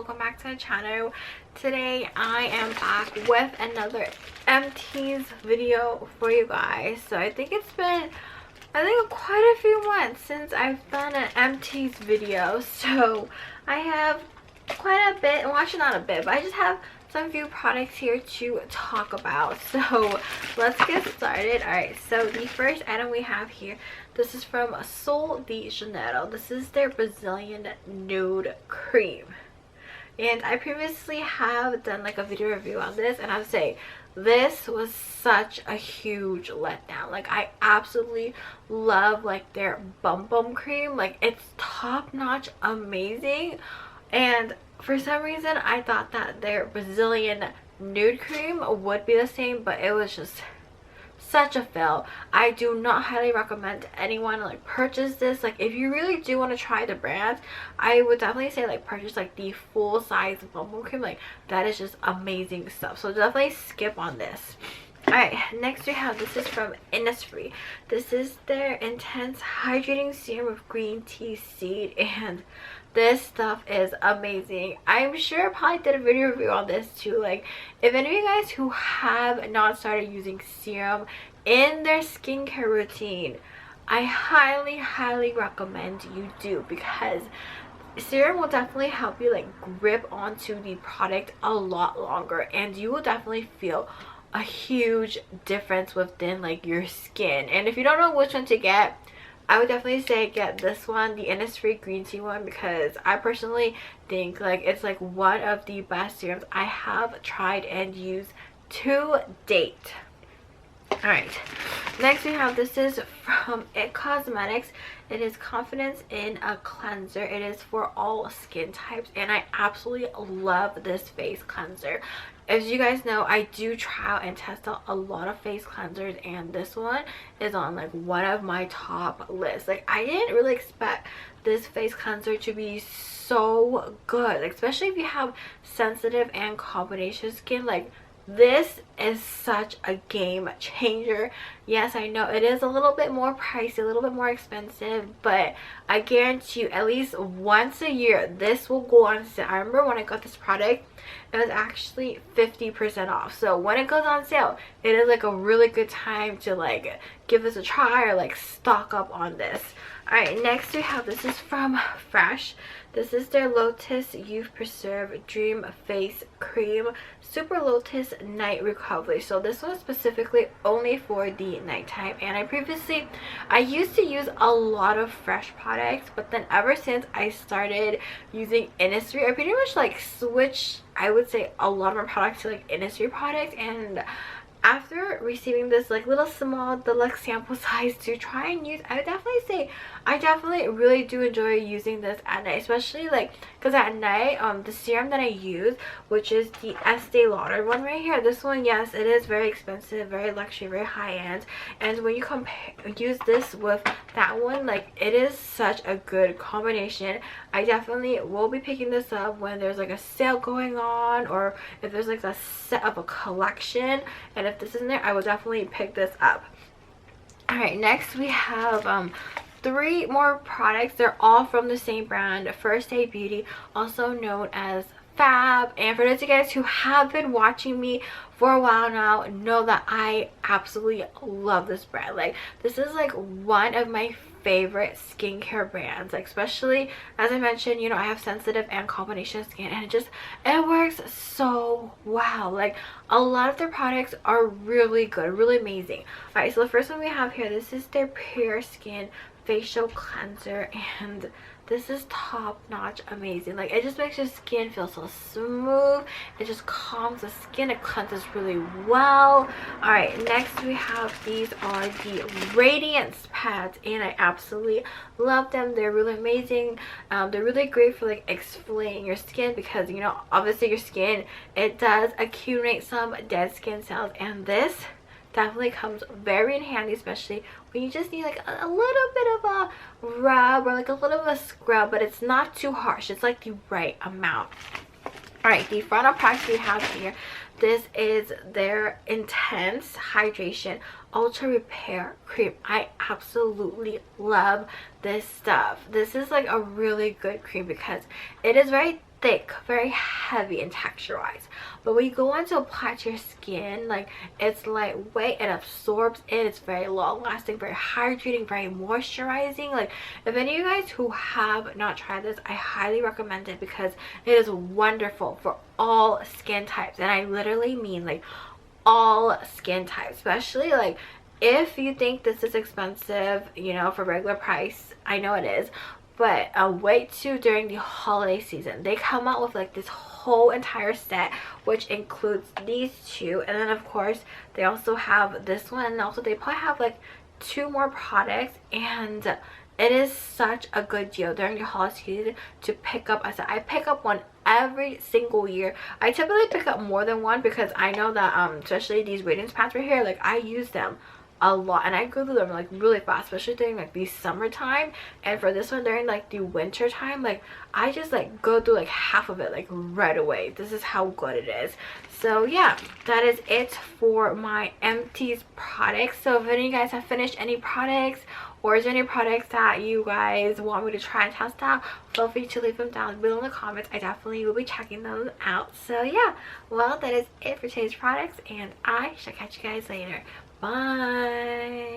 welcome back to the channel. Today I am back with another Empties video for you guys. So I think it's been quite a few months since I've done an Empties video, so I have quite a bit, well actually not a bit, but I just have some few products here to talk about. So let's get started. Alright, so the first item we have here, this is from Sol de Janeiro. This is their Brazilian nude cream, and I previously have done like a video review on this, and I would say this was such a huge letdown. Like, I absolutely love like their bum bum cream. Like, it's top notch amazing, and for some reason I thought that their Brazilian nude cream would be the same, but it was just such a fail. I do not highly recommend anyone like purchase this. Like, if you really do want to try the brand, I would definitely say like purchase like the full size bum bum cream. Like, that is just amazing stuff, so definitely skip on this. Alright, next we have, this is from Innisfree. This is their intense hydrating serum with green tea seed, and this stuff is amazing. I'm sure I probably did a video review on this too. Like, if any of you guys who have not started using serum in their skincare routine, I highly recommend you do, because serum will definitely help you like grip onto the product a lot longer, and you will definitely feel a huge difference within like your skin. And if you don't know which one to get, I would definitely say get this one, the Innisfree green tea one, because I personally think like it's like one of the best serums I have tried and used to date. Alright, next we have, this is from It Cosmetics. It is Confidence in a Cleanser. It is for all skin types, and I absolutely love this face cleanser. As you guys know, I do try out and test out a lot of face cleansers, and this one is on like one of my top lists. Like, I didn't really expect this face cleanser to be so good, like, especially if you have sensitive and combination skin. Like, this is such a game changer. Yes, I know it is a little bit more pricey, a little bit more expensive, but I guarantee you at least once a year this will go on sale. I remember when I got this product, it was actually 50% off. So when it goes on sale, it is like a really good time to like give this a try or like stock up on this. Alright, next we have, this is from Fresh. This is their Lotus Youth Preserve Dream Face Cream Super Lotus Night Recovery. So this one is specifically only for the nighttime, and I used to use a lot of Fresh products, but then ever since I started using Innisfree, I pretty much like switched, I would say, a lot of my products to like Innisfree products. And after receiving this like little small deluxe sample size to try and use, I would definitely say I definitely really do enjoy using this at night, especially like because at night the serum that I use, which is the Estee Lauder one right here, this one, yes, it is very expensive, very luxury, very high-end, and when you use this with that one, like, it is such a good combination. I definitely will be picking this up when there's like a sale going on, or if there's like a set of a collection, and if this is in there, I will definitely pick this up. Alright, next we have 3 more products. They're all from the same brand, First Aid Beauty, also known as Fab. And for those of you guys who have been watching me for a while now, know that I absolutely love this brand. Like, this is like one of my favorite skincare brands, like, especially as I mentioned, you know, I have sensitive and combination skin, and it works so well. Like, a lot of their products are really good, really amazing. All right, so the first one we have here, this is their Pure Skin Facial Cleanser, and this is top notch amazing. Like, it just makes your skin feel so smooth. It just calms the skin. It cleanses really well. All right, next we have, these are the Radiance pads, and I absolutely love them. They're really amazing. They're really great for like exfoliating your skin, because, you know, obviously your skin, it does accumulate some dead skin cells, and this definitely comes very in handy, especially when you just need like a little bit of a rub or like a little bit of a scrub, but it's not too harsh. It's like the right amount. All right, the final product we have here, this is their Intense Hydration Ultra Repair Cream. I absolutely love this stuff. This is like a really good cream because it is very thick, very heavy in texture wise, but when you go on to apply to your skin, like, it's lightweight, it absorbs it, it's very long lasting, very hydrating, very moisturizing. Like, if any of you guys who have not tried this, I highly recommend it because it is wonderful for all skin types, and I literally mean like all skin types. Especially like if you think this is expensive, you know, for regular price, I know it is, but wait to during the holiday season. They come out with like this whole entire set, which includes these two, and then of course they also have this one, and also they probably have like 2 more products, and it is such a good deal during the holiday season to pick up. I said I pick up one every single year. I typically pick up more than one because I know that especially these radiance pads right here, like I use them a lot, and I go through them like really fast, especially during like the summertime. And for this one during like the winter time, like I just like go through like half of it like right away. This is how good it is. So yeah, that is it for my Empties products. So if any of you guys have finished any products, or is there any products that you guys want me to try and test out, feel free to leave them down below in the comments. I definitely will be checking them out. So yeah, well, that is it for today's products, and I shall catch you guys later. Bye.